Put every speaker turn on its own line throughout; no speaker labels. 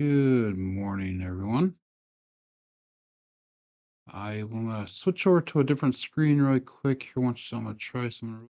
Good morning, everyone. I want to switch over to a different screen really quick here. I'm going to try some.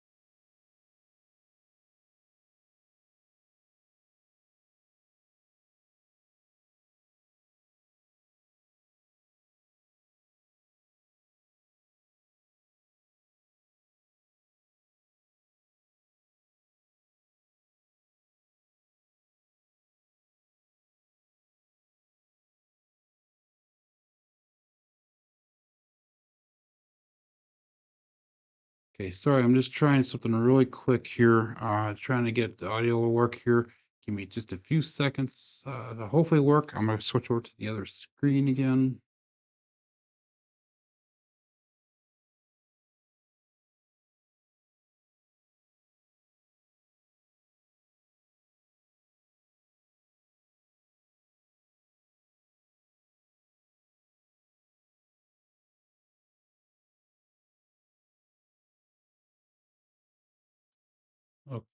Okay, sorry, I'm just trying something really quick here. Trying to get the audio to work here. Give me just a few seconds to hopefully work. I'm going to switch over to the other screen again.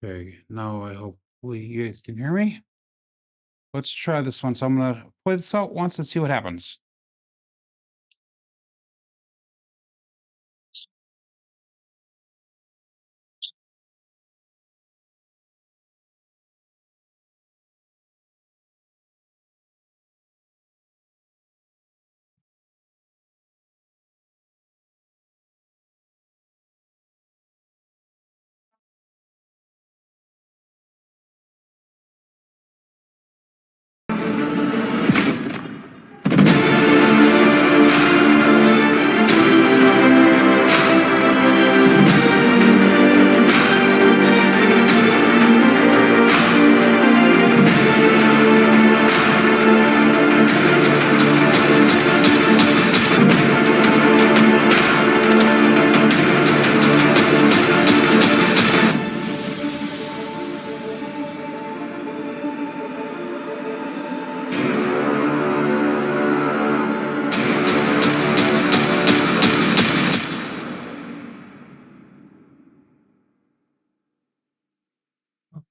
Okay, now I hope you guys can hear me. Let's try this one. So I'm going to play this out once and see what happens.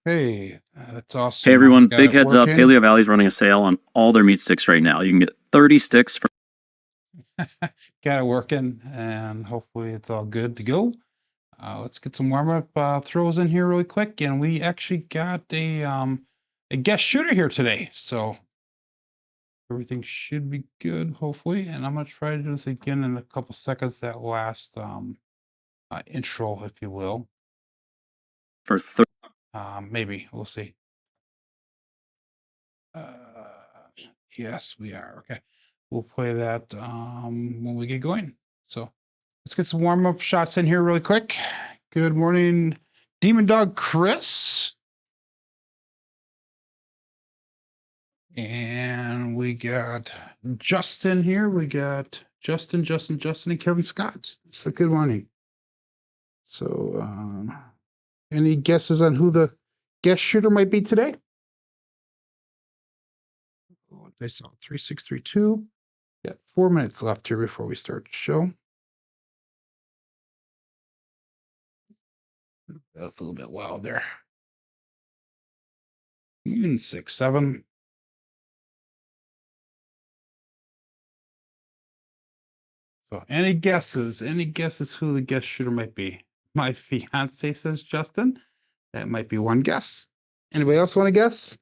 Hey, that's awesome.
Hey everyone,
Got
big
it
heads up,
working.
Paleo Valley's running a sale on all their meat sticks right now. You can get 30 sticks for
Got it working, and hopefully it's all good to go. Let's get some warm-up throws in here really quick, and we actually got a guest shooter here today, so everything should be good, hopefully. And I'm gonna try to do this again in a couple seconds, that last intro, if you will.
30.
Maybe we'll see. Yes, we are. Okay, we'll play that when we get going. So let's get some warm-up shots in here really quick. Good morning, Demon Dog Chris. And we got Justin here. We got Justin, and Kevin Scott. So good morning. So any guesses on who the guest shooter might be today? They saw 3632. Got 4 minutes left here before we start the show. That's a little bit wild there. 6-7. So any guesses? Any guesses who the guest shooter might be? My fiance says Justin. That might be one guess. Anybody else want to guess?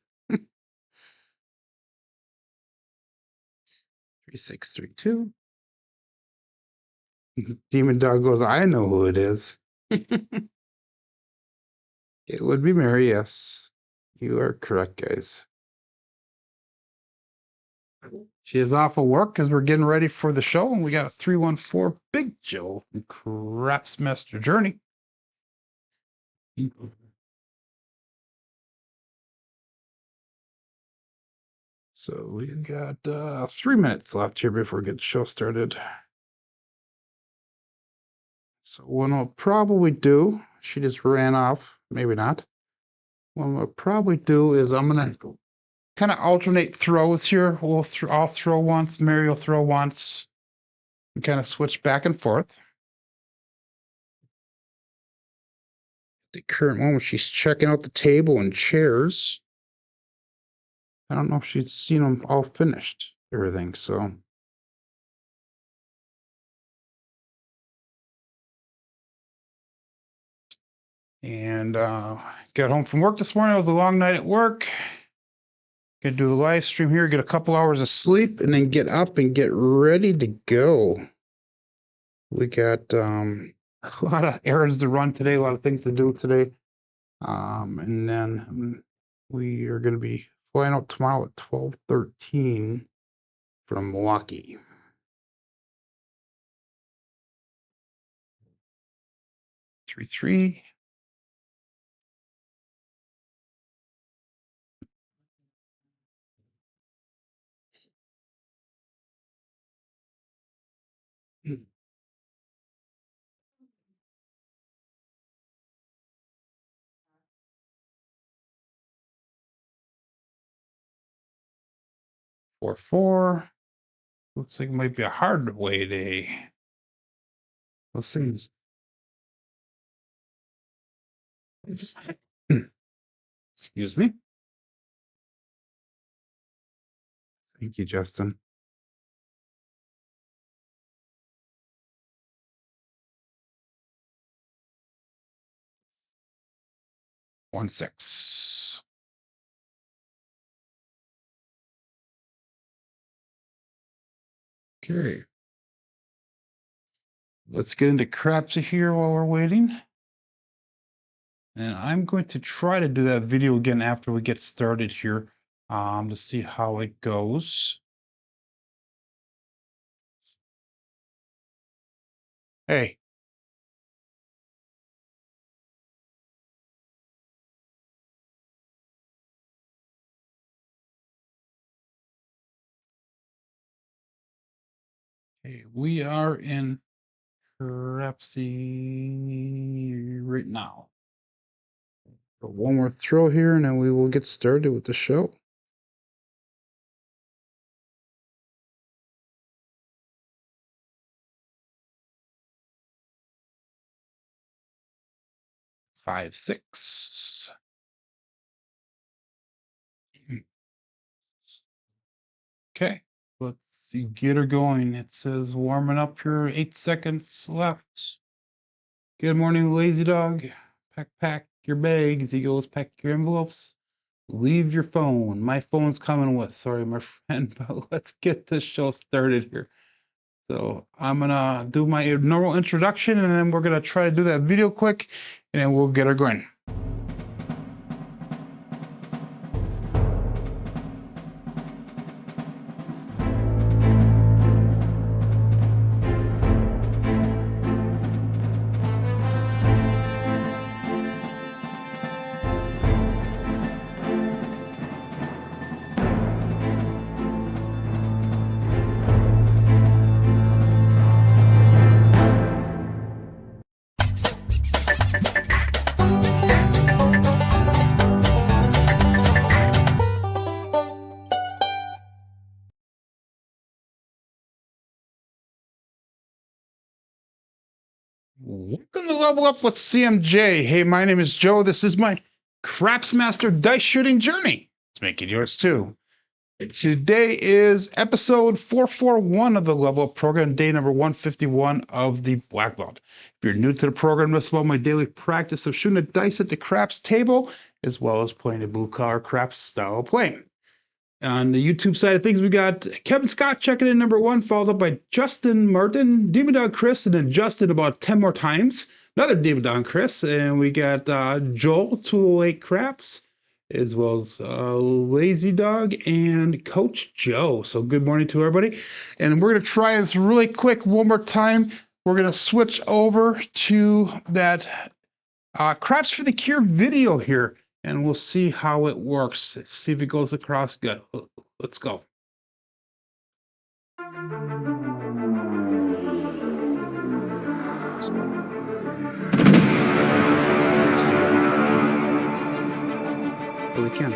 3632. Demon Dog goes, I know who it is. It would be Mary, yes. You are correct, guys. She is off of work because we're getting ready for the show, and we got a 314 Big Joe from Craps Master Journey. So we've got 3 minutes left here before we get the show started. So what I'll probably do, she just ran off, maybe not. What I'll probably do is I'm gonna kind of alternate throws here. I'll throw once, Mary will throw once, and kind of switch back and forth. The current moment, she's checking out the table and chairs. I don't know if she'd seen them all finished, everything, so. And got home from work this morning. It was a long night at work. Gonna do the live stream here, get a couple hours of sleep, and then get up and get ready to go. We got a lot of errands to run today, a lot of things to do today. And then we are going to be flying out tomorrow at 12:13 from Milwaukee. Three. 4. Looks like it might be a Hardway day. Let's see. Excuse me. Thank you, Justin. One six. Okay. Let's get into Crapsee here while we're waiting. And I'm going to try to do that video again after we get started here to see how it goes. Hey. Okay, we are in Crapsee right now. One more throw here, and then we will get started with the show. Five, six. Okay, let's see, get her going. It says warming up here, 8 seconds left. Good morning, lazy dog. Pack your bags. He goes, pack your envelopes. Leave your phone. My phone's coming with. Sorry, my friend, but let's get this show started here. So I'm gonna do my normal introduction, and then we're gonna try to do that video quick, and then we'll get her going. Welcome to Level Up with CMJ. Hey, my name is Joe. This is my Craps Master dice shooting journey. Let's make it yours too. Today is episode 441 of the Level Up program, day number 151 of the Black Belt. If you're new to the program, this is about my daily practice of shooting the dice at the craps table, as well as playing a blue collar craps style of playing. On the YouTube side of things, we got Kevin Scott checking in number 1, followed up by Justin Martin, Demon Dog Chris, and then Justin about 10 more times. Another Demon Dog Chris, and we got Joel 208 Craps, as well as Lazy Dog and Coach Joe. So good morning to everybody. And we're going to try this really quick one more time. We're going to switch over to that Craps for the Cure video here, and we'll see how it works. See if it goes across good. Let's go. Oh, we can.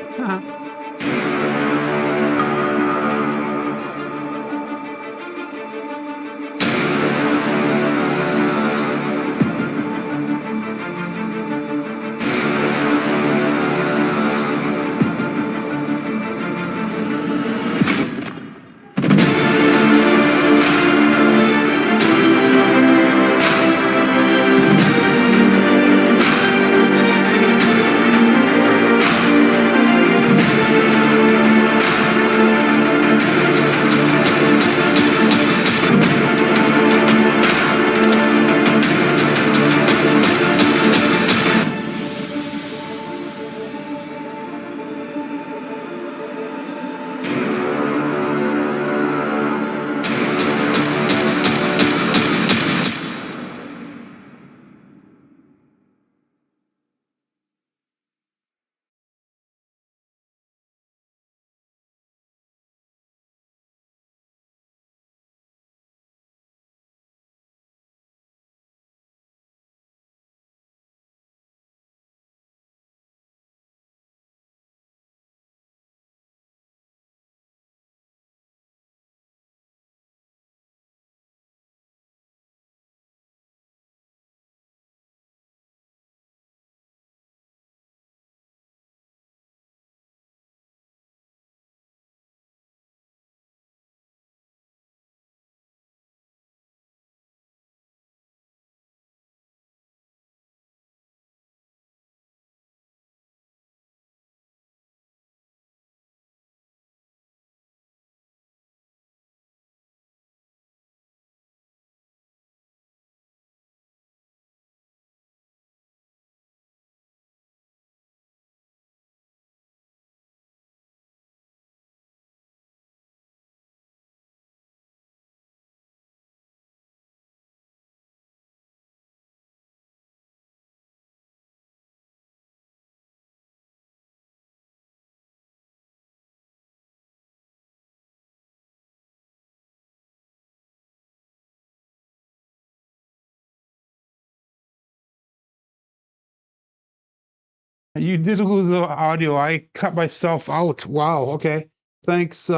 You did lose the audio. I cut myself out. Wow. Okay. Thanks,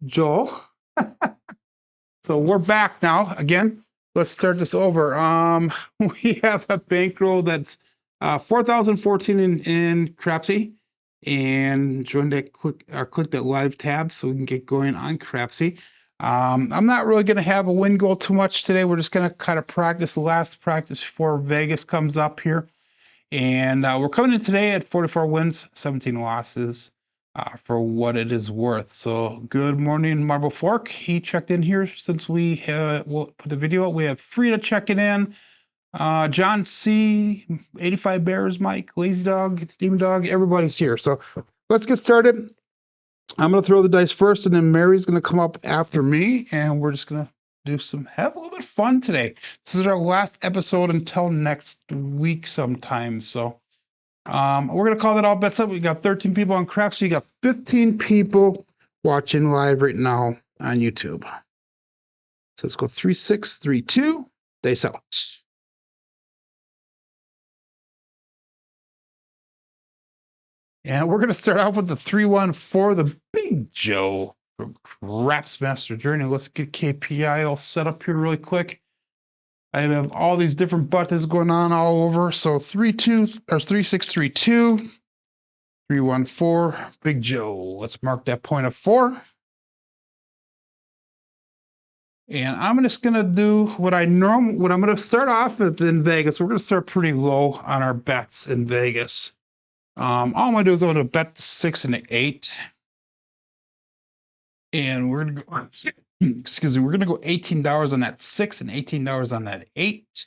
Joel. So we're back now again. Let's start this over. We have a bankroll that's 4,014 in Crapsee, and join that click that live tab so we can get going on Crapsee. I'm not really going to have a win goal too much today. We're just going to kind of practice the last practice before Vegas comes up here. And we're coming in today at 44 wins, 17 losses for what it is worth. So good morning, Marble Fork. He checked in here since we we'll put the video up. We have Frida checking in. John C, 85 Bears, Mike, Lazy Dog, Demon Dog, everybody's here. So let's get started. I'm going to throw the dice first, and then Mary's going to come up after me, and we're just going to have a little bit of fun today. This is our last episode until next week sometime. So we're going to call that all bets up. We got 13 people on Crapsee. So you got 15 people watching live right now on YouTube. So let's go 3632, dice out. And we're going to start off with the 314, the Big Joe from Craps Master Journey. Let's get KPI all set up here really quick. I have all these different buttons going on all over. So 3632, 314, Big Joe. Let's mark that point of 4. And I'm just going to do what I'm going to start off with in Vegas. We're going to start pretty low on our bets in Vegas. All I'm going to do is I'm going to bet 6 and 8. And we're going to go, excuse me, we're going to go $18 on that 6 and $18 on that 8.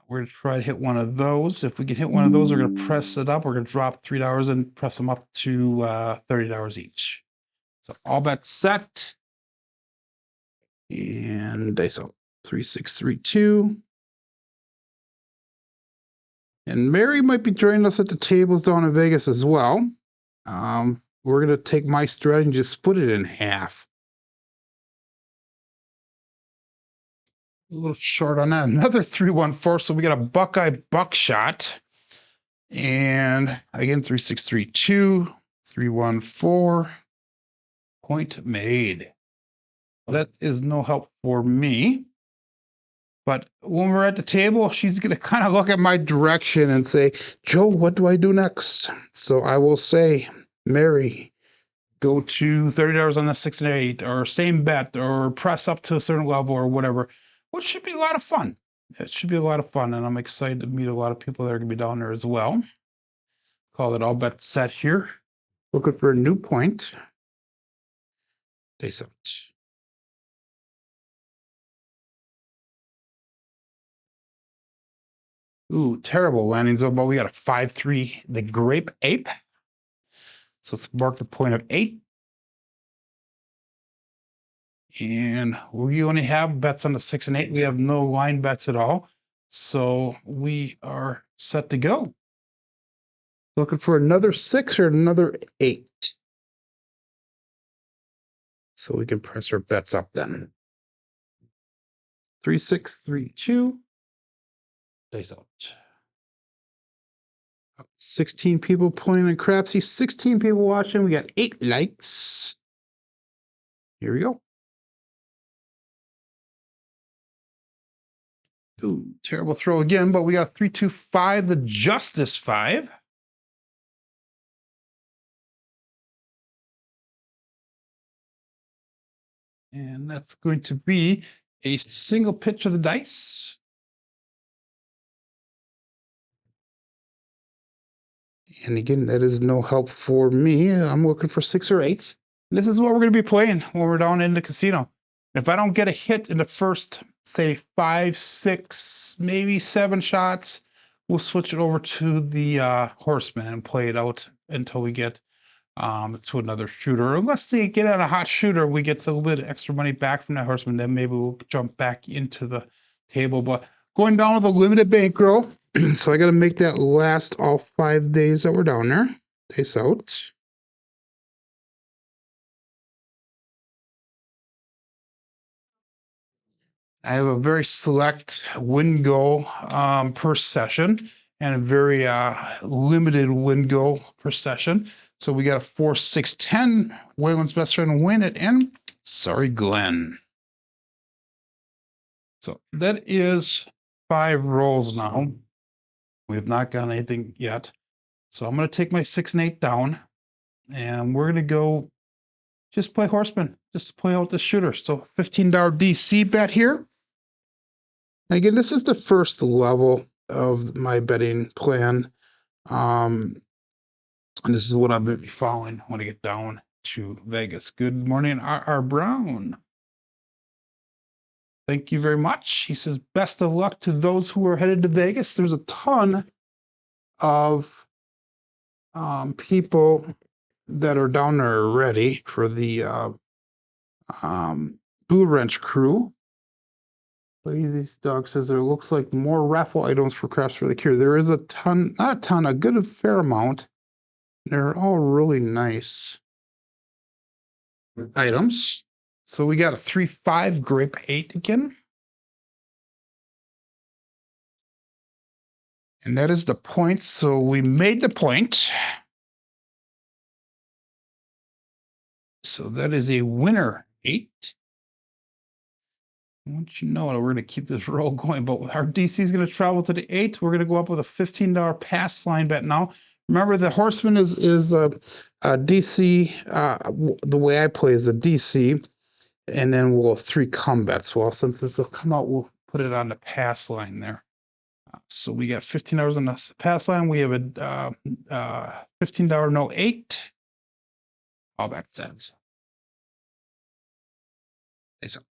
We're going to try to hit one of those. If we can hit one of those, we're going to press it up. We're going to drop $3 and press them up to $30 each. So all bets set. And dice out 3632. And Mary might be joining us at the tables down in Vegas as well. We're going to take my strategy and just split it in half. A little short on that. Another 314. So we got a Buckeye buckshot. And again, 3632, 314. Point made. That is no help for me. But when we're at the table, she's going to kind of look at my direction and say, Joe, what do I do next? So I will say, Mary, go to $30 on the 6 and 8, or same bet, or press up to a certain level, or whatever, which should be a lot of fun. It should be a lot of fun, and I'm excited to meet a lot of people that are going to be down there as well. Call it all bets set here. Looking for a new point. Dice out. Ooh, terrible landing zone, but we got a 5-3, the Grape Ape. So let's mark the point of 8. And we only have bets on the 6 and 8. We have no line bets at all. So we are set to go. Looking for another 6 or another 8. So we can press our bets up then. 3632. Dice out. 16 people playing in Crapsee, 16 people watching. We got 8 likes. Here we go. Ooh, terrible throw again, but we got 325, the Justice 5. And that's going to be a single pitch of the dice. And again, that is no help for me. I'm looking for 6 or 8s. This is what we're going to be playing when we're down in the casino. If I don't get a hit in the first, say, 5, 6, maybe 7 shots, we'll switch it over to the Horseman and play it out until we get to another shooter. Unless they get on a hot shooter, we get a little bit of extra money back from that Horseman, then maybe we'll jump back into the table. But going down with a limited bankroll, so I got to make that last all 5 days that we're down there. Dice out. I have a very select win goal per session and a very limited win goal per session. So we got a 4, 6, 10. Waylon's best friend win it, and sorry, Glenn. So that is 5 rolls now. We have not gotten anything yet. So I'm going to take my 6 and 8 down, and we're going to go just play horseman, just play out the shooter. So $15 DC bet here. And again, this is the first level of my betting plan. And this is what I'm going to be following when I get down to Vegas. Good morning, R.R. Brown. Thank you very much. He says, best of luck to those who are headed to Vegas. There's a ton of people that are down there already for the Blue Wrench crew. Lazy Dog says there looks like more raffle items for Crafts for the Cure. There is a ton, not a ton, a good fair amount. They're all really nice items. So we got a 3-5 grape 8 again. And that is the point. So we made the point. So that is a winner 8. Once you know it, we're going to keep this roll going, but our DC is going to travel to the 8. We're going to go up with a $15 pass line bet now. Remember, the horseman is a DC. The way I play is a DC, and then we'll have 3 come bets. Well, since this will come out, we'll put it on the pass line there. So we got $15 on the pass line. We have a $15 no 8. All back cents. It's out.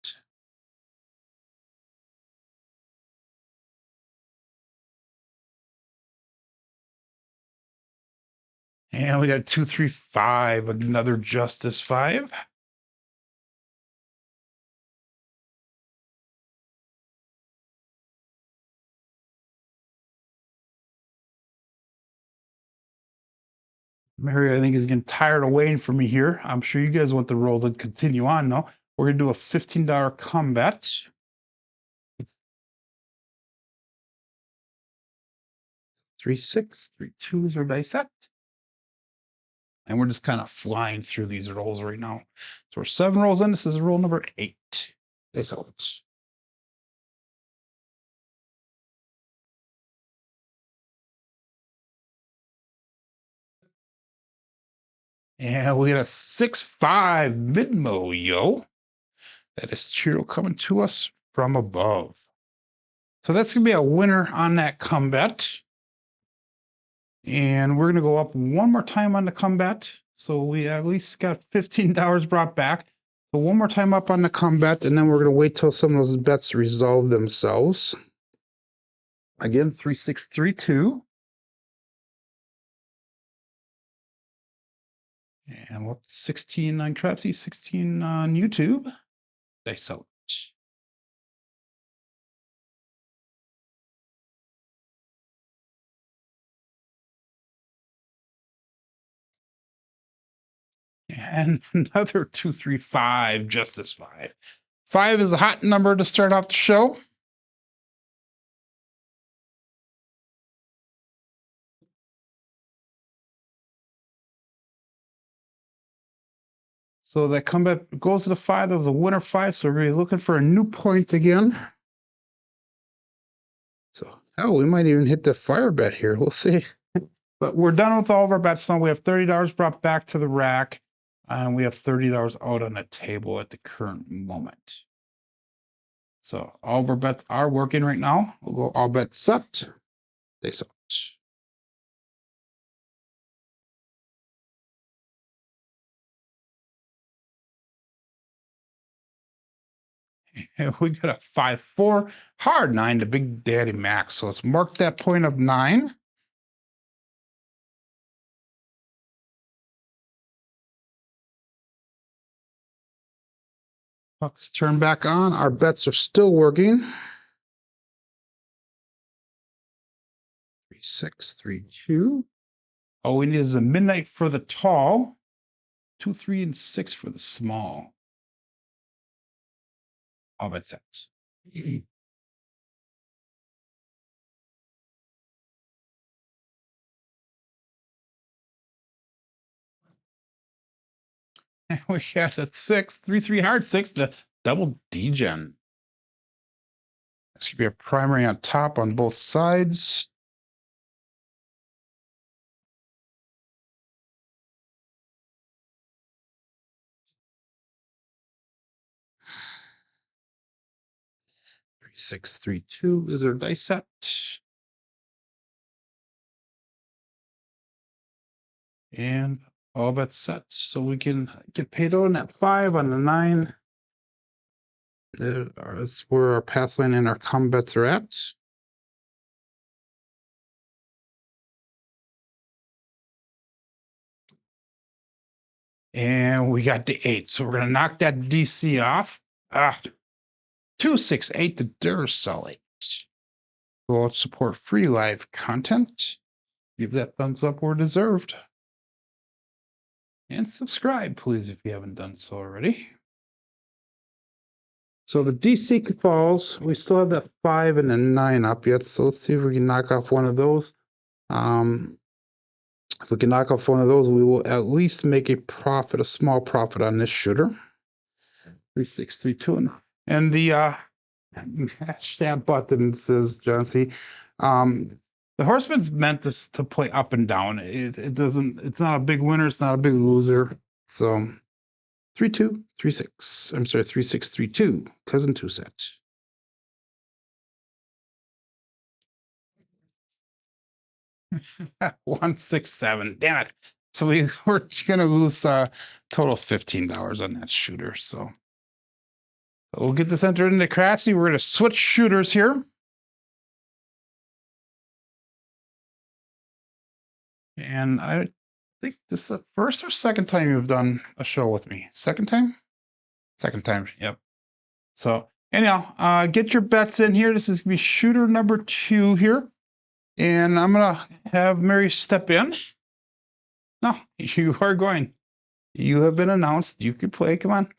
And we got 2, 3, 5, another Justice 5. Mary, I think, is getting tired of waiting for me here. I'm sure you guys want the roll to continue on, though. We're going to do a $15 combat. 3, 6, 3 2s are dice set. And we're just kind of flying through these rolls right now. So we're 7 rolls in. This is roll number 8. Dice out. And we got a 6-5 mid-mo, yo. That is Cheerio coming to us from above. So that's going to be a winner on that combat. And we're going to go up one more time on the combat. So we at least got $15 brought back. So one more time up on the combat, and then we're going to wait till some of those bets resolve themselves. Again, 3, 6, 3, 2. And we're up to 16 on Crapsee, 16 on YouTube. They sell it. And another 2, 3, 5, Justice 5. 5 is a hot number to start off the show. So that comeback goes to the 5. That was a winner 5. So we're really looking for a new point again. So, hell, we might even hit the fire bet here. We'll see. But we're done with all of our bets now. We have $30 brought back to the rack, and we have $30 out on the table at the current moment. So all of our bets are working right now. We'll go all bets set. They set. And we got a 5-4 hard 9 to Big Daddy Max. So let's mark that point of 9. Pucks turn back on. Our bets are still working. 3, 6, 3, 2. All we need is a midnight for the tall. 2, 3, and 6 for the small. All bets set. And we got a 6, 3-3 hard 6, the double D-gen. This could be a primary on top on both sides. Three, 6, 3, 2 is our dice set. And all bets set. So we can get paid on that 5 on the 9. That's where our pass line and our come bets are at. And we got the 8. So we're going to knock that DC off. 268 the Duracell. We'll support free live content. Give that thumbs up where deserved. And subscribe, please, if you haven't done so already. So the DC falls. We still have that 5 and a 9 up yet. So let's see if we can knock off one of those. If we can knock off one of those, we will at least make a profit, a small profit on this shooter. 3, 6, 3, 2. And the hashtag button says, John C. The horseman's meant to play up and down. It doesn't, it's not a big winner, it's not a big loser. So 3, 2, 3, 6. I'm sorry, 3, 6, 3, 2. Cousin 2 set. One, 6, 7. Damn it. So we're gonna lose a total of $15 on that shooter. So we'll get this entered into Crapsee. We're gonna switch shooters here. And I think this is the first or second time you've done a show with me. Second time? Second time, yep. So anyhow, get your bets in here. This is gonna be shooter number 2 here. And I'm gonna have Mary step in. No, you are going. You have been announced. You can play. Come on.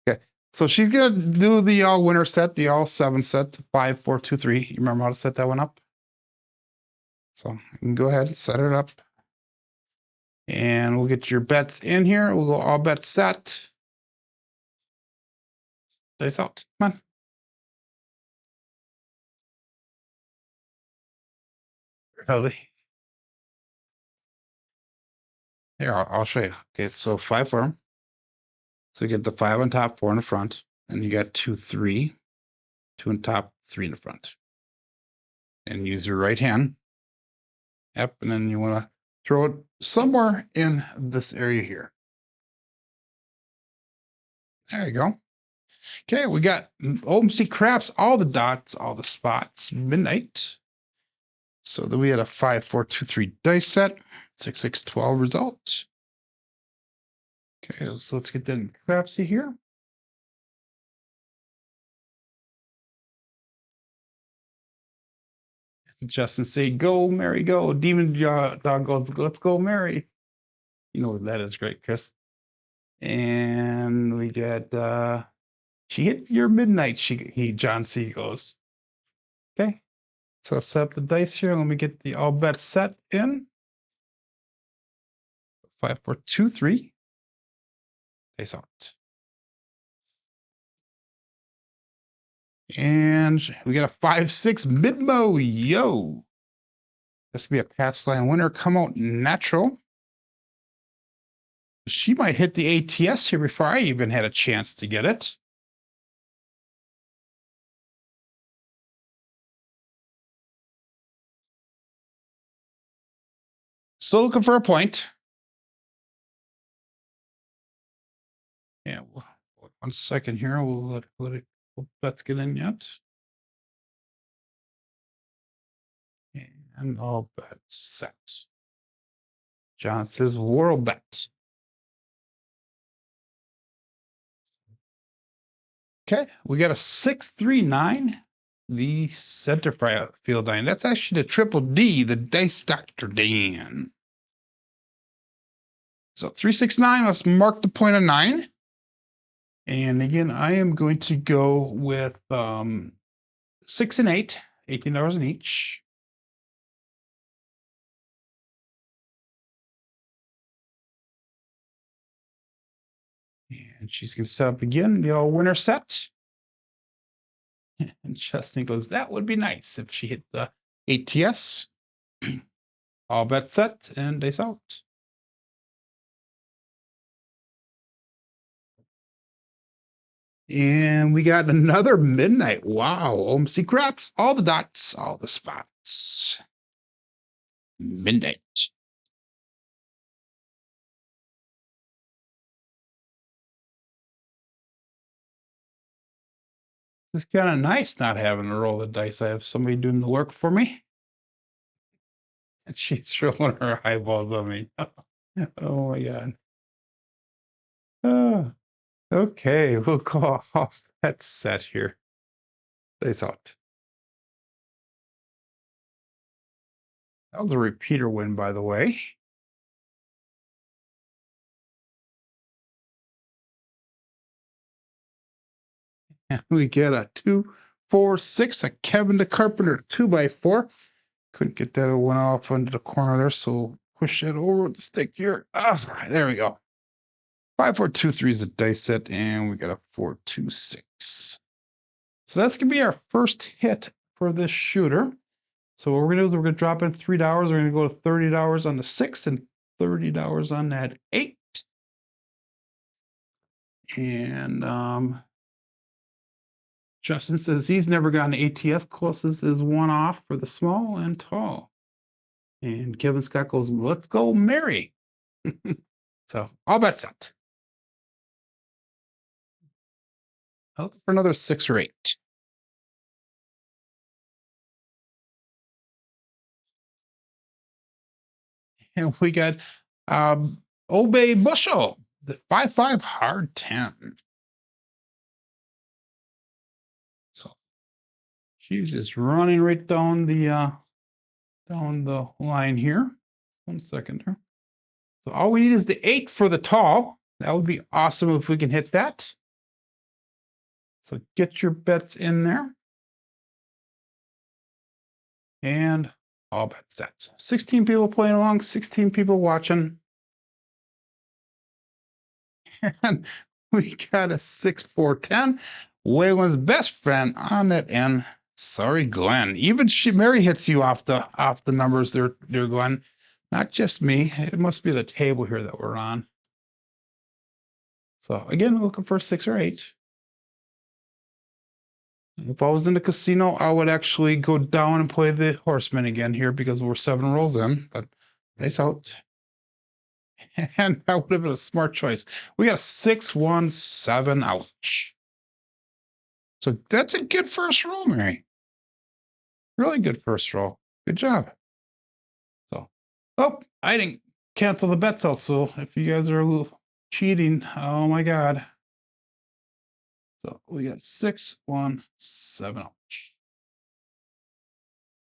Okay. So she's gonna do the all winner set, the all 7 set, 5, 4, 2, 3. You remember how to set that one up? So you can go ahead and set it up. And we'll get your bets in here. We'll go all bets set. Dice out. Come on. Really? Here, I'll show you. Okay, so 5 for them. So you get the 5 on top, 4 in the front. And you got 2, 3. 2 on top, 3 in the front. And use your right hand. Yep, and then you want to throw it somewhere in this area here. There you go. Okay, we got OMC Craps, all the dots, all the spots, midnight. So then we had a 5, 4, 2, 3 dice set, 6, 6, 12 result. Okay, so let's get that in Crapsee here. Justin say, go, Mary, go. Demon Dog goes, let's go, Mary. You know what that is, great, Chris. And we got she hit your midnight, John C goes. Okay. So let's set up the dice here. Let me get the all bet set in. 5, 4, 2, 3. Dice out. And we got a 5, 6 mid-mo. Yo. This could be a pass line winner. Come out natural. She might hit the ATS here before I even had a chance to get it. Still looking for a point. Yeah, 1 second here. We'll let it let's get in yet. And all bets set. John says world bet. Okay, we got a 6, 3, 9. The center field line. That's actually the triple D, the Dice Dr. Dan. So 3, 6, 9. Let's mark the point of 9. And again, I am going to go with 6 and 8, $18 in each. And she's going to set up again the old winner set. And Chesney goes, that would be nice if she hit the ATS. All bets set and dice out. And we got another midnight. Wow. OMC craps, all the dots, all the spots. Midnight. It's kind of nice not having to roll the dice. I have somebody doing the work for me. And she's rolling her eyeballs on me. Oh my God. Okay, we'll call off that set here. Dice out. That was a repeater win, by the way. And we get a 2, 4, 6, a Kevin the Carpenter 2x4. Couldn't get that one off into the corner there, so push that over with the stick here. Ah, there we go. 5, 4, 2, 3 is a dice set, and we got a 4, 2, 6. So that's gonna be our first hit for this shooter. So what we're gonna do is we're gonna drop in $3. We're gonna go to $30 on the 6 and $30 on that 8. And Justin says he's never gotten ATS closest is one off for the small and tall. And Kevin Scott goes, let's go Mary. So all bets set. I'll look for another 6 or 8. And we got Obey Bushel, the 5-5 hard 10. So she's just running right down the line here. 1 second here. So all we need is the 8 for the tall. That would be awesome if we can hit that. So get your bets in there. And all bets set. 16 people playing along, 16 people watching. And we got a 6, 4, 10. Waylon's best friend on that end. Sorry, Glenn. Even Mary hits you off the numbers there, Glenn. Not just me. It must be the table here that we're on. So again, looking for 6 or 8. If I was in the casino, I would actually go down and play the horseman again here because we're 7 rolls in, but nice out. And that would have been a smart choice. We got a 6, 1, 7, ouch. So that's a good first roll, Mary. Really good first roll. Good job. So, oh, I didn't cancel the bets out. So if you guys are a little cheating, oh my God. So we got 6, 1, 7, ouch.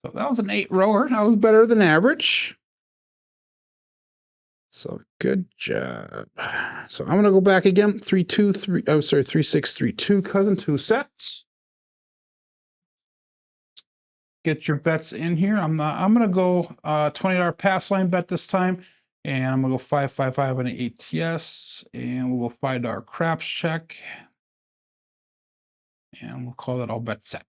So that was an 8 rower. That was better than average. So good job. So I'm going to go back again. 3, 2, 3. Oh, sorry, 3, 6, 3, 2. Cousin 2 sets. Get your bets in here. I'm going to go $20 pass line bet this time. And I'm going to go 5, 5, 5 on an ATS. And we'll go $5 craps check. And we'll call that all bet set.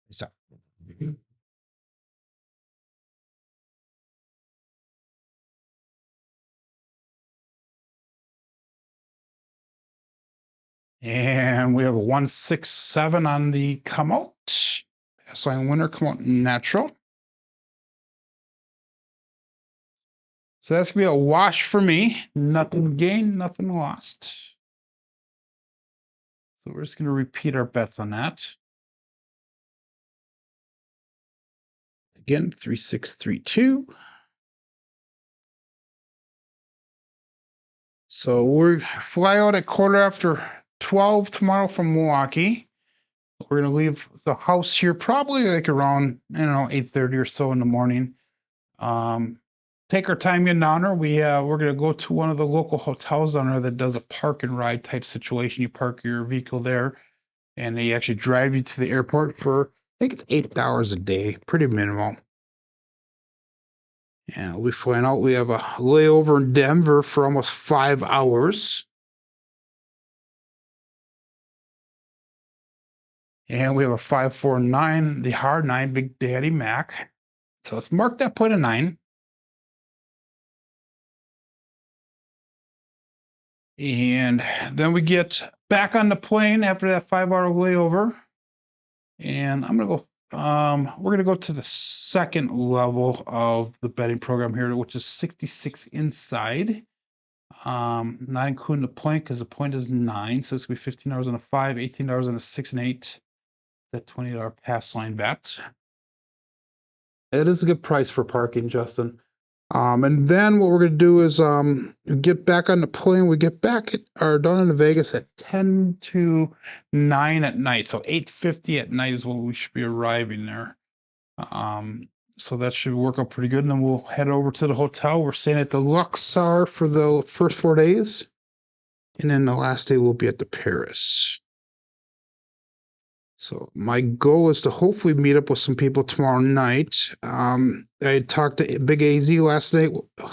So. And we have a 1, 6, 7 on the come out. Pass line winner, come out natural. So that's gonna be a wash for me. Nothing gained, nothing lost. So we're just gonna repeat our bets on that. Again, 3, 6, 3, 2. So we're fly out at 12:15 tomorrow from Milwaukee. We're gonna leave the house here probably like around, I don't know, 8:30 or so in the morning. take our time getting down there. We're gonna go to one of the local hotels down there that does a park and ride type situation. You park your vehicle there, and they actually drive you to the airport for, I think it's $8 a day, pretty minimal. And we'll be flying out. We have a layover in Denver for almost 5 hours. And we have a 549, the hard 9, Big Daddy Mac. So let's mark that point of 9. And then we get back on the plane after that 5-hour layover. And I'm gonna go, we're gonna go to the second level of the betting program here, which is 66 inside. Not including the point because the point is 9. So it's gonna be $15 on a 5, $18 on a 6 and 8. That $20 pass line bet. It is a good price for parking, Justin. And then what we're gonna do is get back on the plane. We get back or down in Vegas at 10 to 9 at night. So 8:50 at night is when we should be arriving there. So that should work out pretty good. And then we'll head over to the hotel. We're staying at the Luxor for the first 4 days. And then the last day we'll be at the Paris. So my goal is to hopefully meet up with some people tomorrow night. I talked to Big AZ last night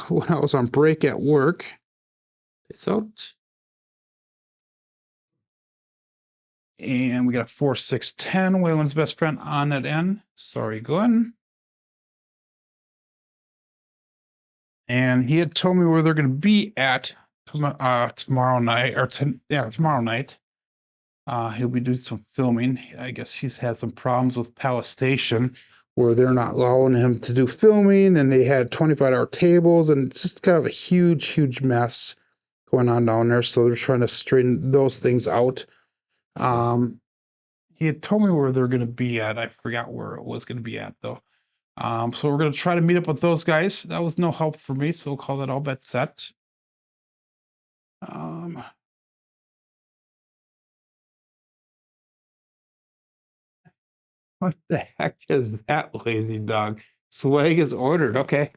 when I was on break at work. It's out. And we got a 4610, Waylon's best friend on that end. Sorry, Glenn. And he had told me where they're going to be at tomorrow night, or tomorrow night. He'll be doing some filming. I guess he's had some problems with Palace Station where they're not allowing him to do filming, and they had 25-hour tables, and it's just kind of a huge mess going on down there. So they're trying to straighten those things out. He had told me where they're going to be at. I forgot where it was going to be at though. So we're going to try to meet up with those guys. That was no help for me, so we'll call that all bet set. What the heck is that, lazy dog? Swag is ordered. Okay.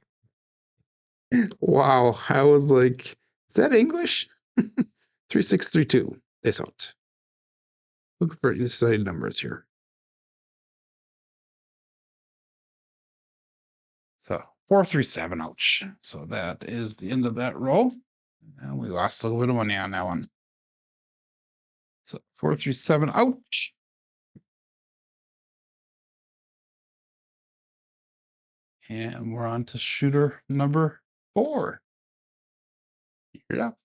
Wow. I was like, is that English? 3632. This out. Look for decided numbers here. So 437. Ouch. So that is the end of that roll. And we lost a little bit of money on that one. So 437. Ouch. And we're on to shooter number 4. Hear it up.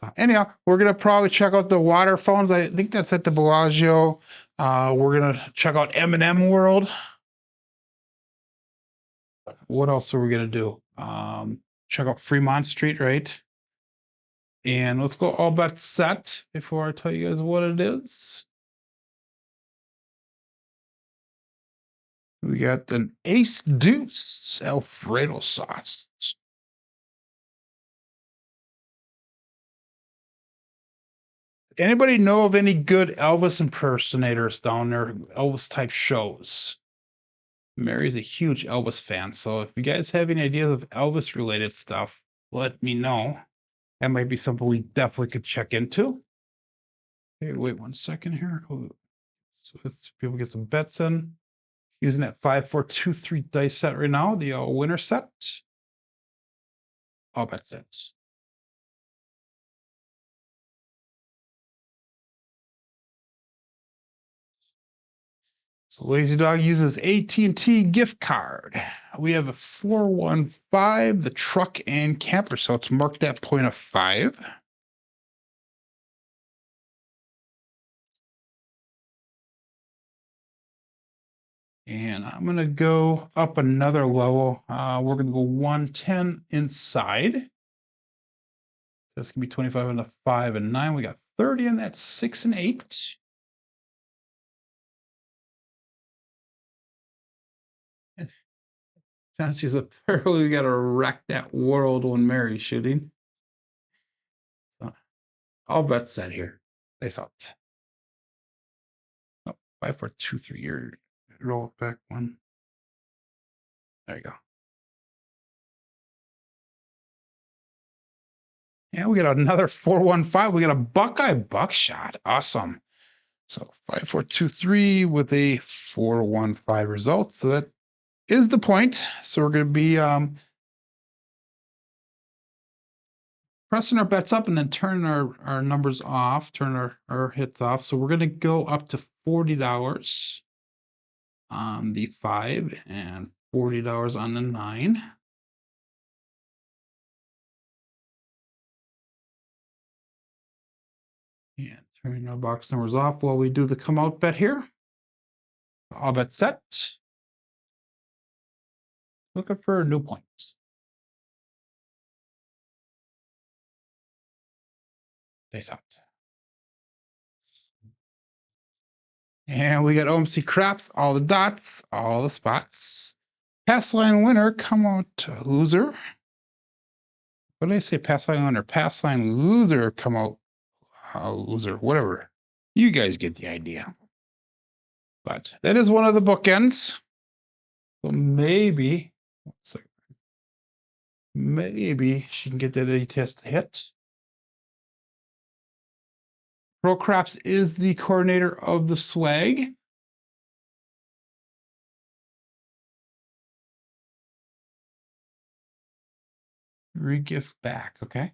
So anyhow, we're gonna probably check out the water fountains. I think that's at the Bellagio. We're gonna check out M&M World. What else are we gonna do? Check out Fremont Street, right? And let's go all bet set before I tell you guys what it is. We got an Ace Deuce Alfredo sauce. Anybody know of any good Elvis impersonators down there? Elvis type shows. Mary's a huge Elvis fan, so if you guys have any ideas of Elvis related stuff, let me know. That might be something we definitely could check into. Hey, wait 1 second here. So let's people get some bets in. Using that 5-4-2-3 dice set right now, the winner set. All bet sets. So Lazy Dog uses AT&T gift card. We have a 415, the truck and camper. So let's mark that point of 5. And I'm going to go up another level. We're going to go 110 inside. That's going to be 25 on the 5 and 9. We got 30 in that 6 and 8. Chances apparently we got to wreck that world when Mary's shooting. So, all bets set here. Face out. Oh, 5-4-2-3. Roll back 1. There you go. And we got another 415. We got a Buckeye buckshot. Awesome. So 5423 with a 415 result. So that is the point. So we're going to be pressing our bets up and then turning our numbers off, turn our hits off. So we're going to go up to $40 on the 5 and $40 on the 9. And turning our box numbers off while we do the come out bet here. All bet set. Looking for new points. Face out. And we got OMC craps, all the dots, all the spots. Pass line winner, come out loser. What did I say? Pass line winner, pass line loser, come out loser, whatever. You guys get the idea. But that is one of the bookends. So maybe, maybe she can get that A test hit. Procraps is the coordinator of the swag. Regift back, okay.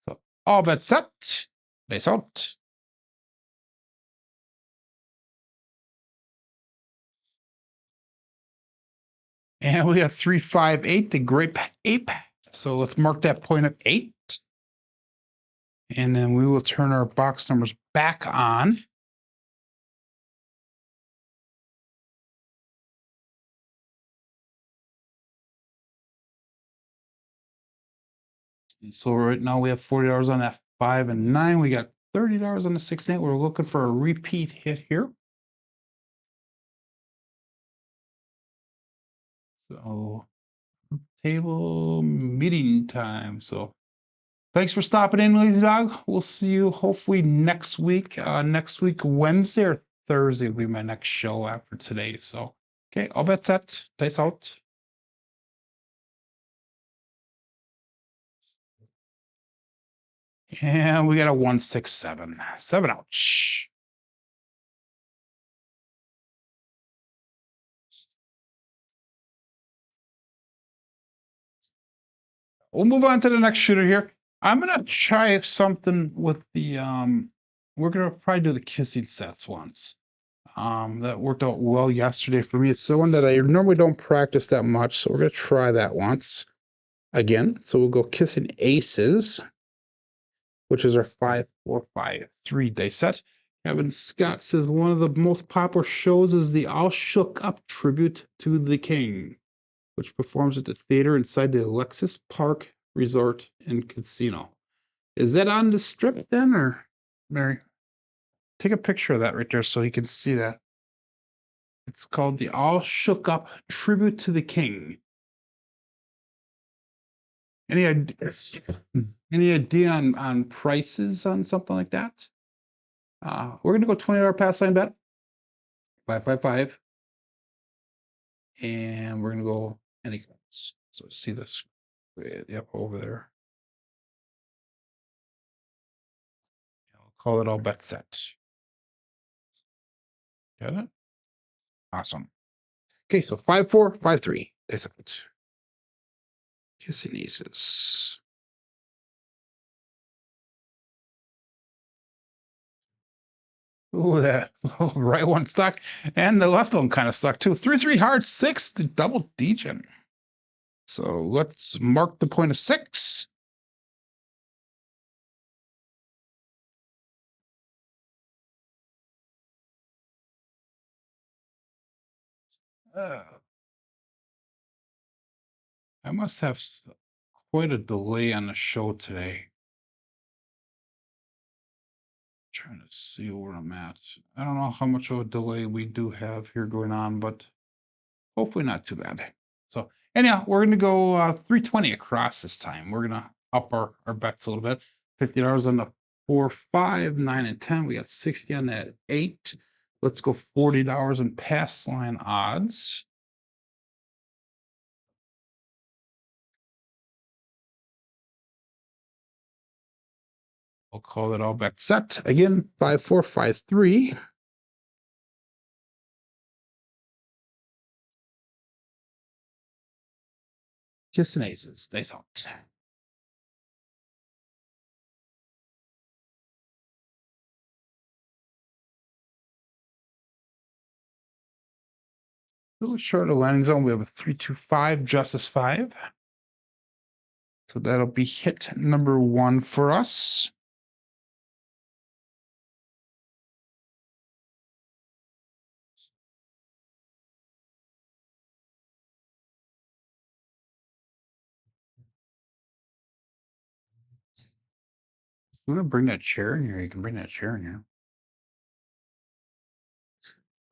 So all bets set. Base out. And we got 358, the grape ape. So let's mark that point of 8. And then we will turn our box numbers back on. So right now we have $40 on that 5 and 9. We got $30 on the 6 and 8. We're looking for a repeat hit here. So table meeting time. So thanks for stopping in, Lazy Dog. We'll see you hopefully next week. Next week, Wednesday or Thursday will be my next show after today. So, okay, all bets set. Dice out. And we got a 167. 7 ouch. We'll move on to the next shooter here. I'm gonna try something with the we're gonna probably do the kissing sets once. That worked out well yesterday for me. It's the one that I normally don't practice that much, so we're gonna try that once again. So we'll go kissing aces, which is our 5, 4, 5, 3 dice set. Kevin Scott says one of the most popular shows is the All Shook Up tribute to the King, which performs at the theater inside the Alexis Park Resort and Casino. Is that on the strip then, or Mary? Take a picture of that right there so you can see that. It's called the All Shook Up Tribute to the King. Any ideas? Any idea on prices on something like that? We're gonna go $20 pass line bet. 555. And we're gonna go any cards. So see this. Yep, over there. I'll call it all bet set. Got it? Awesome. Okay, so 5, 4, 5, 3. That's it. Kissing aces. Ooh, that right one stuck, and the left one kind of stuck too. 3, 3 hard 6, the double degen. So let's mark the point of 6. I must have quite a delay on the show today. Trying to see where I'm at. I don't know how much of a delay we do have here going on, but hopefully not too bad. So anyhow, we're gonna go 320 across this time. We're gonna up our bets a little bit. $50 on the 4, 5, 9, and 10. We got 60 on that 8. Let's go $40 in pass line odds. We'll call it all bet set. Again, 5, 4, 5, 3. Kiss and aces. Nice out. A little short of landing zone. We have a 3, 2, 5, justice 5. So that'll be hit number 1 for us. I'm gonna bring that chair in here. You can bring that chair in here.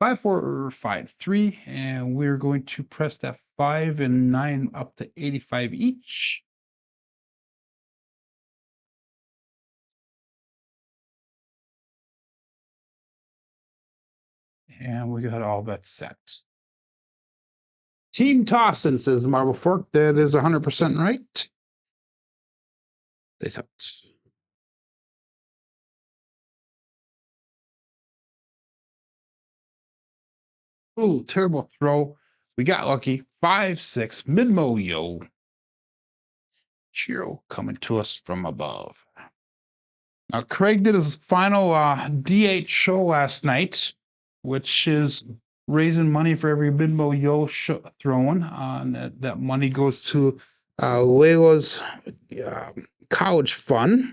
5, 4, 5, 3, and we're going to press that 5 and 9 up to 85 each. And we got all bets set. Team Tossin says Marble Fork. That is 100% right. They set. Ooh, terrible throw. We got lucky. 5, 6, mid-mo yo. Chiro coming to us from above. Now, Craig did his final D8 show last night, which is raising money for every mid-mo yo thrown. That money goes to Layla's college fund.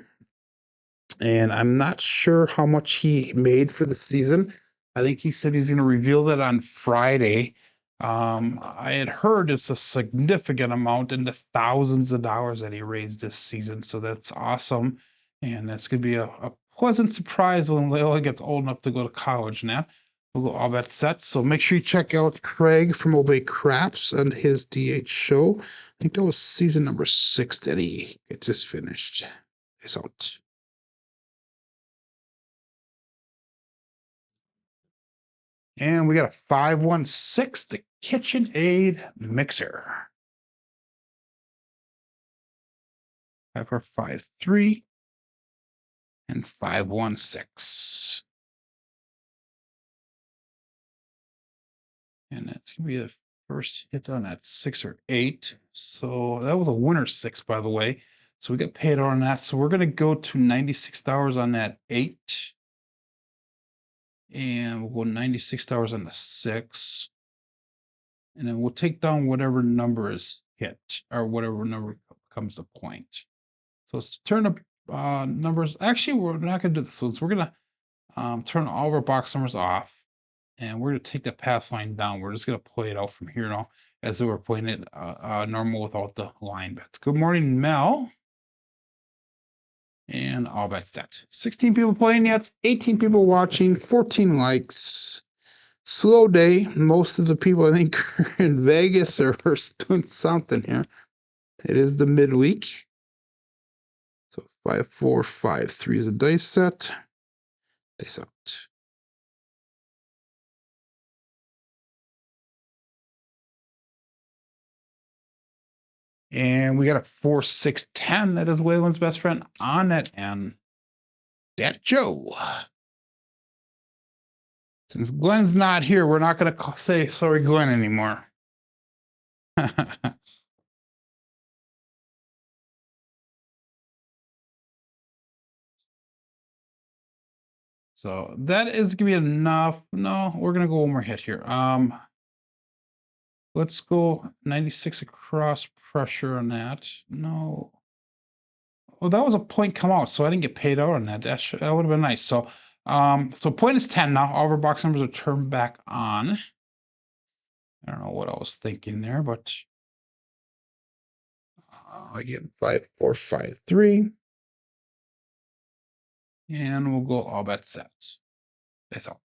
And I'm not sure how much he made for the season. I think he said he's going to reveal that on Friday. I had heard it's a significant amount in the thousands of dollars that he raised this season. So that's awesome. And that's going to be a pleasant surprise when Layla gets old enough to go to college now. We'll go all that set. So make sure you check out Craig from Obey Craps and his DH show. I think that was season number 6 that he just finished. It's out. And we got a 516, the KitchenAid mixer. 5, 4, 5, 3, and 516. And that's gonna be the first hit on that 6 or 8. So that was a winner 6, by the way. So we got paid on that. So we're gonna go to $96 on that 8. And we'll go $96 on the 6. And then we'll take down whatever number is hit, or whatever number comes to point. So let's turn the numbers. Actually, we're not going to do this. So we're going to turn all of our box numbers off. And we're going to take the pass line down. We're just going to play it out from here now as if we're playing it normal without the line bets. Good morning, Mel. And all bets set. 16 people playing yet, 18 people watching, 14 likes. Slow day. Most of the people, I think, are in Vegas or doing something here. It is the midweek. So 5, 4, 5, 3 is a dice set. Dice out. And we got a 4, 6, 10. That is Waylon's best friend on that end. That Joe. Since Glenn's not here, we're not going to say sorry, Glenn, anymore. So that is gonna be enough. No, we're gonna go one more hit here. Let's go 96 across pressure on that. No. Well, that was a point come out, so I didn't get paid out on that. That would have been nice. So so point is 10 now. All of our box numbers are turned back on. I don't know what I was thinking there, but I get 5, 4, 5, 3. And we'll go all bets set. That's out.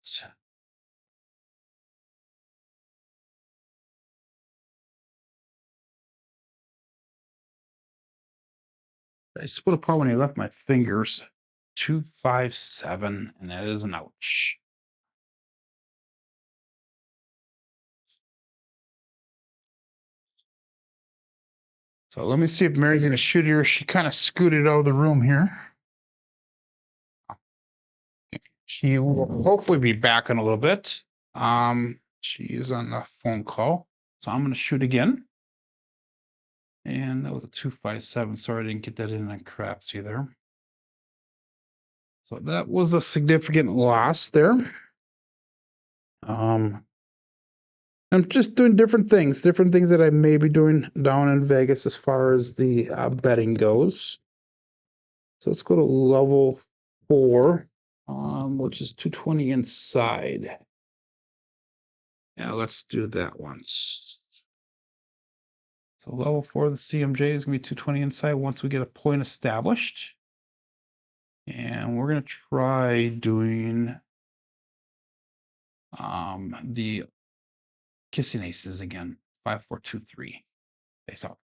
I split apart when I left my fingers. 2, 5, 7, and that is an ouch. So let me see if Mary's gonna shoot here. She kind of scooted out of the room here. She will hopefully be back in a little bit. She is on a phone call, so I'm going to shoot again. And that was a 257. Sorry I didn't get that in on Crapsee there. So that was a significant loss there. I'm just doing different things that I may be doing down in Vegas as far as the betting goes. So let's go to level 4, which is 220 inside. Yeah, let's do that once. So level 4 of the CMJ is going to be 220 inside once we get a point established. And we're going to try doing the kissing aces again. 5, 4, 2, 3. Face out.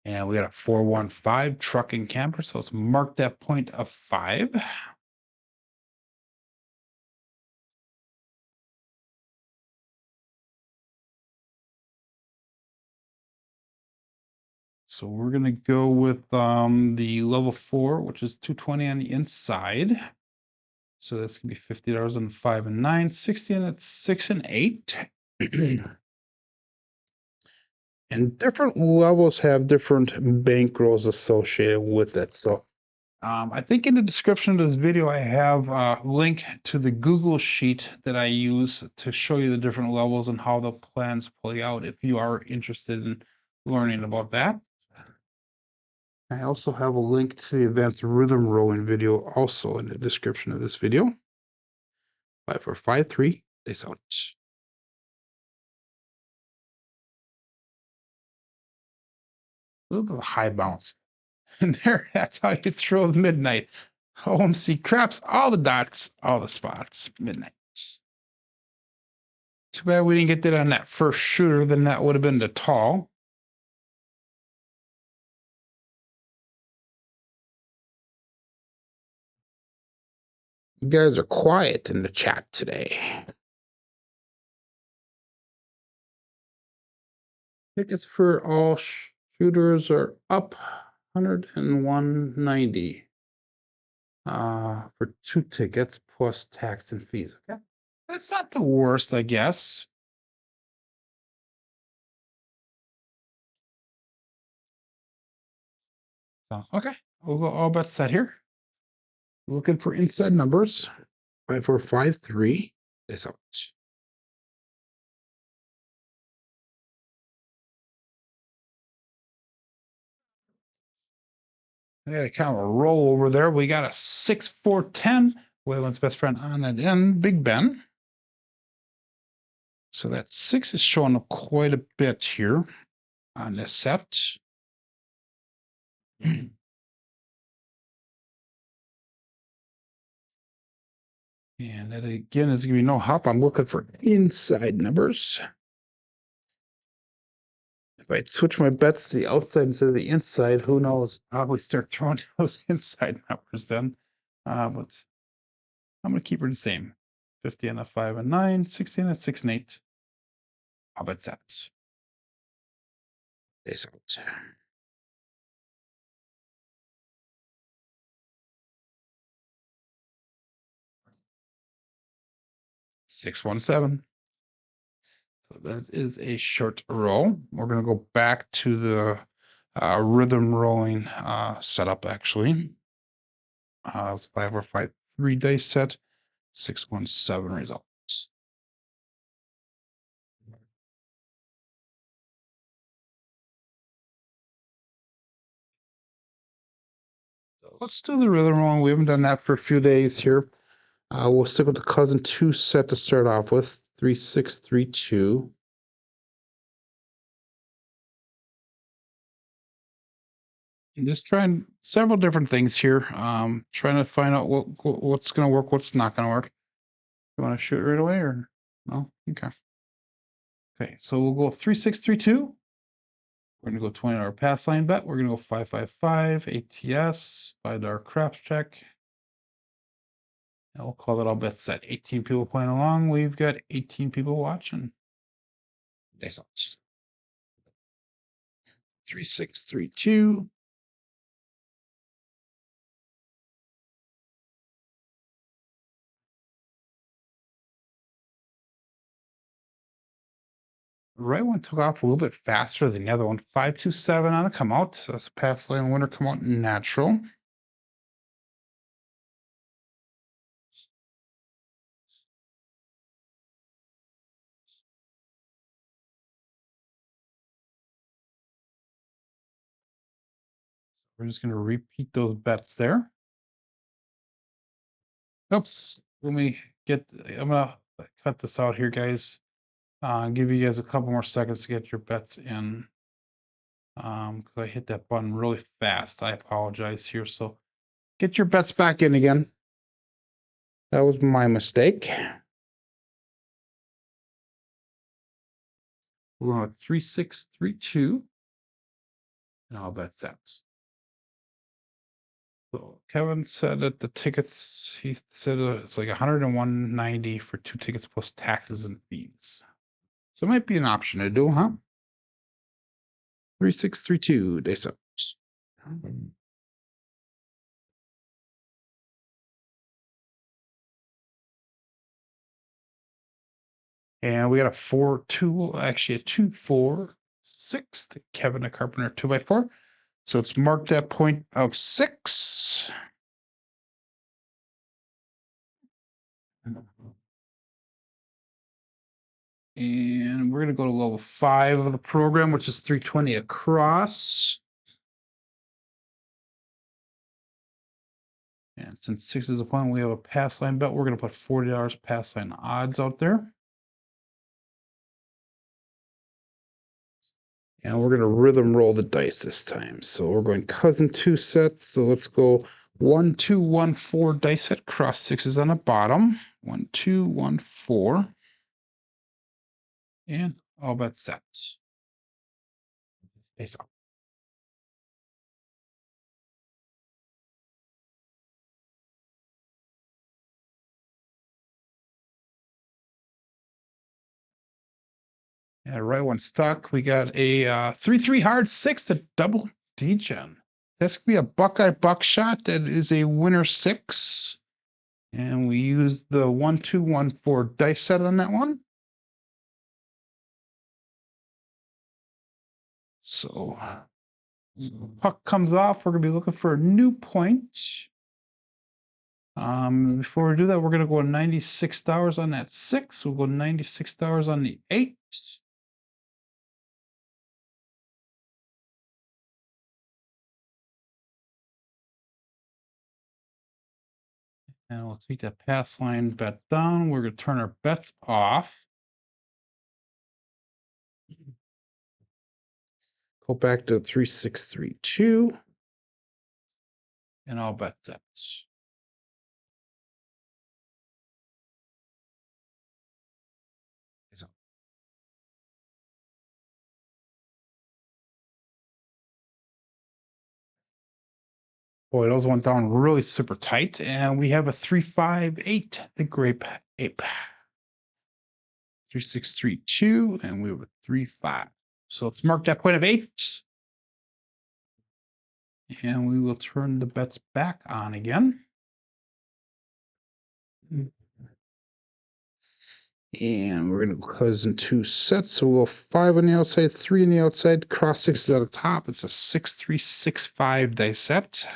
And we got a 415 truck and camper. So let's mark that point of 5. So we're going to go with the level 4, which is 220 on the inside. So that's going to be $50 on 5 and 9, 60 on it's 6 and 8. And different levels have different bankrolls associated with it. So I think in the description of this video, I have a link to the Google sheet that I use to show you the different levels and how the plans play out if you are interested in learning about that. I also have a link to the advanced rhythm rolling video also in the description of this video. 5, 4, 5, 3, face out. A little bit of a high bounce. And there, that's how you throw the midnight. OMC craps, all the dots, all the spots, midnight. Too bad we didn't get that on that first shooter, then that would have been the tall. You guys are quiet in the chat today. Tickets for all shooters are up 101.90 for 2 tickets plus tax and fees. Okay, that's not the worst, I guess. So okay, we'll go all bets set here. Looking for inside numbers. 5, 4, 5, 3 is out. I got a kind of a roll over there. We got a 6, 4, 10. Waylon's best friend on it in Big Ben. So that 6 is showing up quite a bit here on this set. And that again is going to be no hop. I'm looking for inside numbers. If I switch my bets to the outside instead of the inside, who knows? I'll probably start throwing those inside numbers then. But I'm going to keep her the same. 50 on a 5 and 9, 60 on a 6 and 8. I'll bet sets. Days out. 617. So that is a short roll. We're going to go back to the rhythm rolling setup actually. It's 5 or 5, 3 dice set, 617 results. So let's do the rhythm rolling. We haven't done that for a few days here. We'll stick with the cousin 2 set to start off with. 3, 6, 3, 2. And just trying several different things here. Trying to find out what's going to work, what's not going to work. You want to shoot right away or no? Okay. Okay, so we'll go 3, 6, 3, 2. We're going to go $20 pass line bet. We're going to go 5, 5, 5 ATS, $5 craps check. And we'll call it all bets set. 18 people playing along. We've got 18 people watching. Dice out. 3, 6, 3, 2. The right one took off a little bit faster than the other one. 5, 2, 7 on a come out. So that's a pass lane winner come out natural. We're just going to repeat those bets there. Oops. Let me get, I'm going to cut this out here, guys. Give you guys a couple more seconds to get your bets in. Because I hit that button really fast. I apologize here. So get your bets back in again. That was my mistake. We're going with 3, 6, 3, 2. And I'll bet that. So Kevin said that the tickets, he said it's like 101.90 for 2 tickets plus taxes and fees. So it might be an option to do, huh? 3, 6, 3, 2. They said. And we got a 4, 2, actually a 2, 4, 6. The Kevin the Carpenter 2x4. So it's marked at point of 6. And we're going to go to level 5 of the program, which is 320 across. And since 6 is a point, we have a pass line bet. We're going to put $40 pass line odds out there. And we're going to rhythm roll the dice this time. So we're going cousin 2 sets. So let's go 1, 2, 1, 4 dice set. Cross 6s on the bottom. 1, 2, 1, 4. And all bets set. Face up. Yeah, right one stuck. We got a 3-3 hard 6 to double D-gen. That's gonna be a Buckeye Buckshot. That is a winner 6. And we use the 1, 2, 1, 4 dice set on that one. So puck comes off. We're gonna be looking for a new point. Before we do that, we're gonna go $96 on that 6. We'll go $96 on the 8. And we'll take that pass line bet down. We're gonna turn our bets off. Go back to 3, 6, 3, 2. And I'll bet that. Boy, those went down really super tight. And we have a 3, 5, 8, the grape ape. 3, 6, 3, 2, and we have a 3, 5. So let's mark that point of 8. And we will turn the bets back on again. And we're going to cousin 2 sets. So we'll 5 on the outside, 3 on the outside, cross 6 at the top. It's a 6, 3, 6, 5 dice set.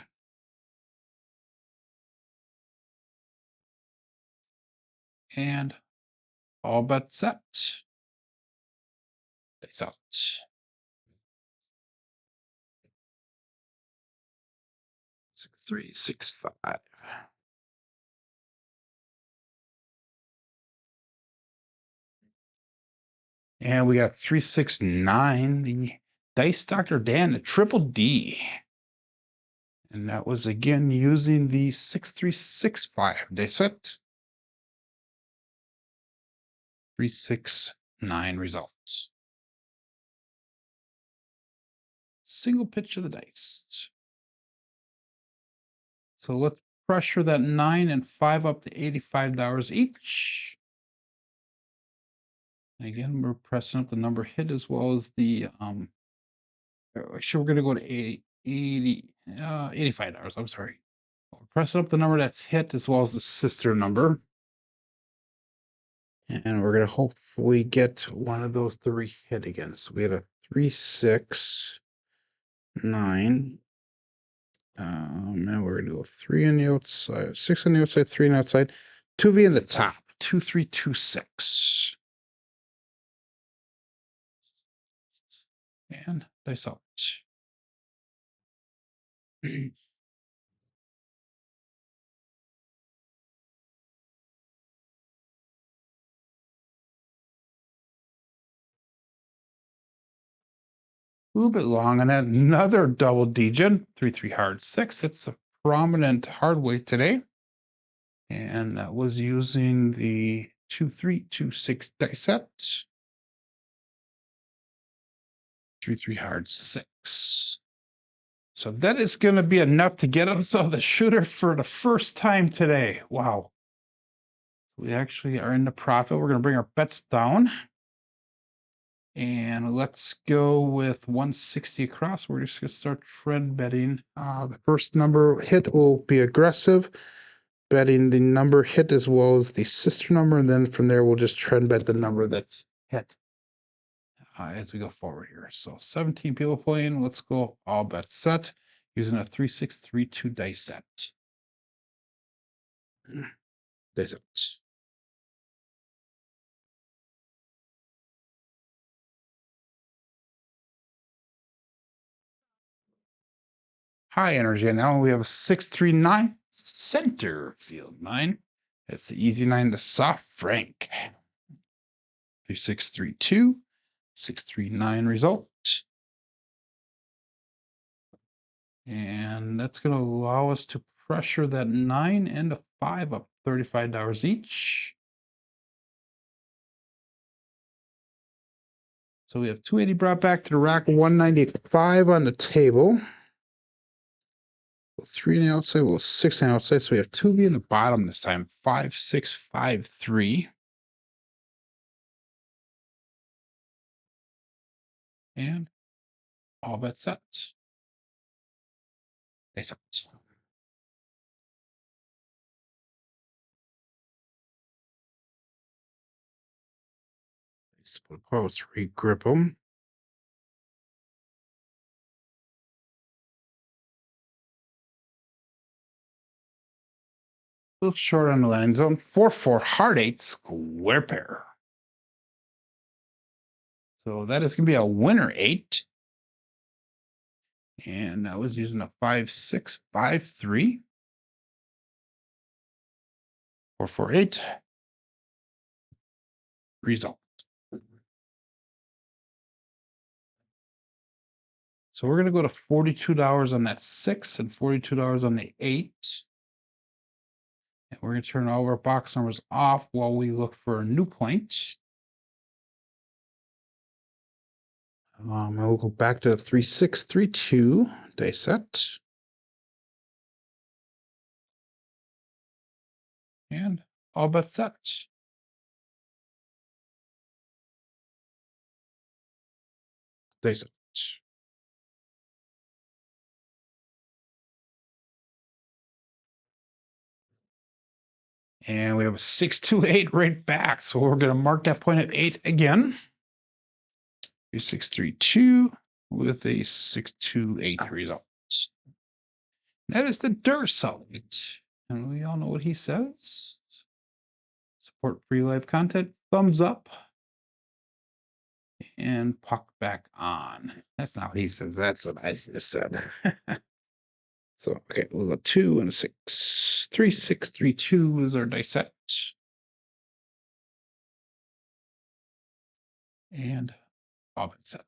And all bets set. Dice out. 6, 3, 6, 5. And we got 3, 6, 9. The Dice Dr. Dan, the triple D. And that was again using the 6, 3, 6, 5 dice set. 3, 6, 9 results. Single pitch of the dice. So let's pressure that 9 and 5 up to $85 each. And again, we're pressing up the number hit as well as the actually we're gonna go to 85 $85. I'm sorry. We're pressing up the number that's hit as well as the sister number. And we're gonna hopefully get one of those three hit again. So we had a 3, 6, 9. And we're gonna go 3 on the outside, 6 on the outside, 3 on the outside, 2V in the top, 2, 3, 2, 6. And dice out. A little bit long on that. Another double digit, 3, 3 hard 6. It's a prominent Hardway today. And that was using the 2, 3, 2, 6 dice set. 3, 3 hard 6. So that is going to be enough to get us on the shooter for the first time today. Wow. We actually are in the profit. We're going to bring our bets down. And let's go with 160 across. We're just going to start trend betting. The first number hit will be aggressive, betting the number hit as well as the sister number. And then from there, we'll just trend bet the number that's hit as we go forward here. So 17 people playing. Let's go all bets set using a 3632 dice set. Dice set. High energy. And now we have a 639 center field 9. It's the easy 9 to soft Frank. 3632, 639 result. And that's going to allow us to pressure that 9 and a 5 up $35 each. So we have 280 brought back to the rack, 195 on the table. 3 on the outside, 6 on the outside. So we have 2B in the bottom this time, 5, 6, 5, 3. And all bets set. Face up. Split post, regrip them. A little short on the landing zone. 4-4 hard 8 square pair. So that is going to be a winner 8. And I was using a 5, 6, 5, 3. 4, 4, 8. Result. So we're going to go to $42 on that 6 and $42 on the 8. And we're going to turn all of our box numbers off while we look for a new point. We'll go back to 3632 day set. And all bets set. Day set. And we have a 628 right back. So we're going to mark that point at 8 again. 632 with a 628 result. That is the Dursolid. And we all know what he says. Support free live content. Thumbs up. And puck back on. That's not what he says. That's what I just said. So, okay, we'll go 2 and a 6. 3, 6, 3, 2 is our dice set. And all bets set.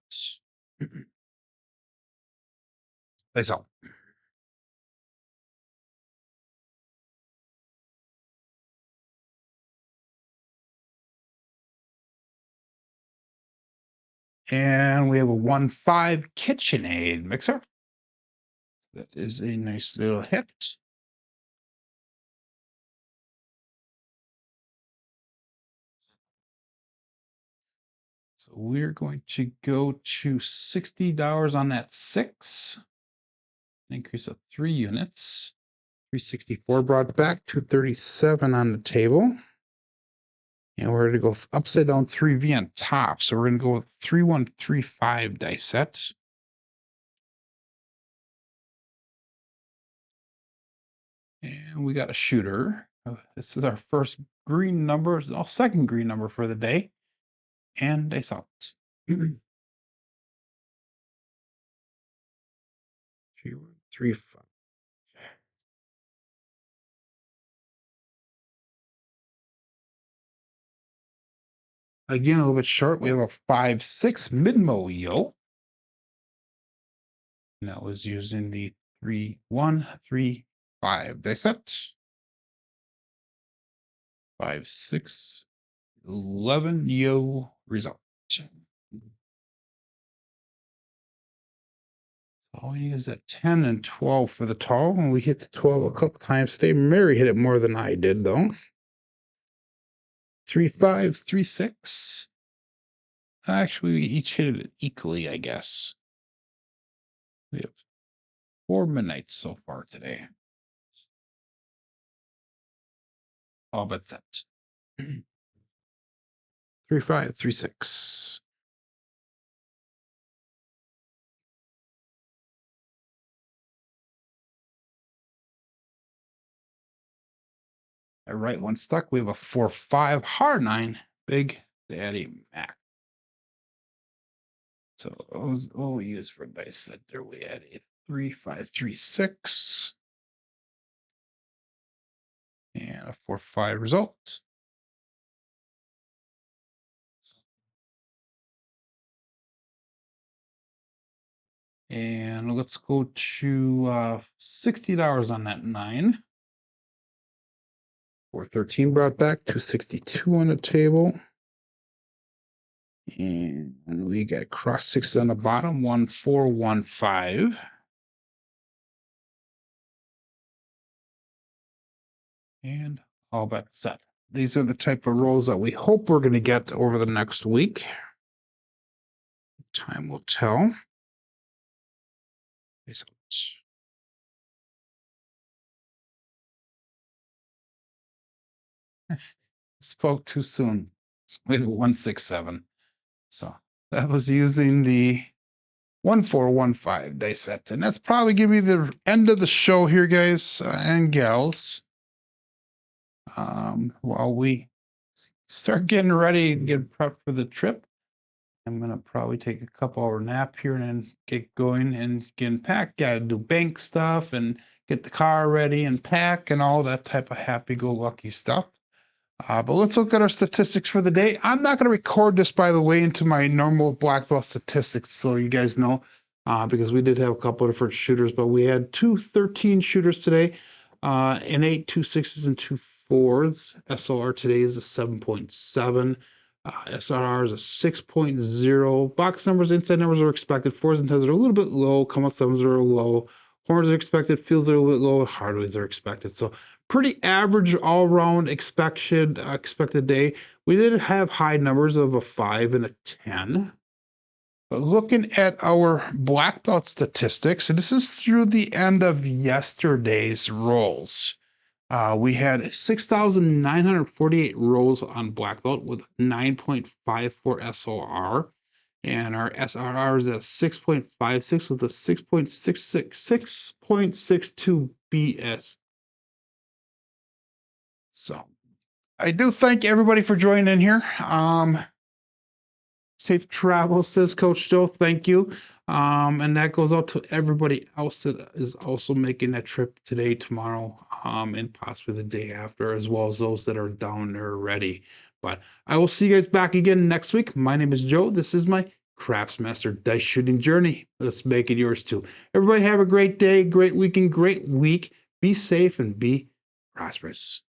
Dice out. And we have a 1-5 KitchenAid mixer. That is a nice little hit. So we're going to go to $60 on that 6. Increase of 3 units. 364 brought back, 237 on the table. And we're going to go upside down 3V on top. So we're going to go with 3135 dice set. And we got a shooter. This is our first green number, second green number for the day. And dice out. 3135. Again, a little bit short. We have a 5-6 mid-mo yo. And that was using the 3-1-3-5 dice set. 5, 6, 11 yo result. All we need is that 10 and 12 for the tall. And we hit the 12 a couple times today. Mary hit it more than I did, though. 3, 5, 3, 6. Actually, we each hit it equally, I guess. We have 4 midnights so far today. All but set. 3, 5, 3, 6. All right, one stuck. We have a 4, 5 hard 9. Big Daddy Mac. So what we use for dice set there, we had a 3, 5, 3, 6. And a 4, 5 result. And let's go to $60 on that 9. 413 brought back, 262 on the table. And we got cross 6 on the bottom, 1, 4, 1, 5. And all bet set. These are the type of rolls that we hope we're going to get over the next week. Time will tell. Spoke too soon. We had 167. So that was using the 1415 dice set. And that's probably going to be the end of the show here, guys and gals. While we start getting ready and get prepped for the trip, I'm going to probably take a couple hour nap here and then get going and getting packed. Got to do bank stuff and get the car ready and pack and all that type of happy-go-lucky stuff. But let's look at our statistics for the day. I'm not going to record this, by the way, into my normal black belt statistics, so you guys know, because we did have a couple of different shooters, but we had 2 13 shooters today, an 8, 2 6s, and 2 4s. SLR today is a 7.7. SRR is a 6.0. Box numbers, inside numbers are expected. 4s and 10s are a little bit low. Come out 7s are low. Horns are expected. Fields are a little bit low. Hardways are expected. So pretty average all-round expected day. We did have high numbers of a 5 and a 10. But looking at our black belt statistics, and this is through the end of yesterday's rolls. We had 6,948 rolls on black belt with 9.54 SOR. And our SRR is at 6.56 with a 6.62 BS. So I do thank everybody for joining in here. Safe travel, says Coach Joe. Thank you. And that goes out to everybody else that is also making that trip today, tomorrow, and possibly the day after, as well as those that are down there already. But I will see you guys back again next week. My name is Joe. This is my Craps Master Dice Shooting Journey. Let's make it yours too. Everybody have a great day, great weekend, great week. Be safe and be prosperous.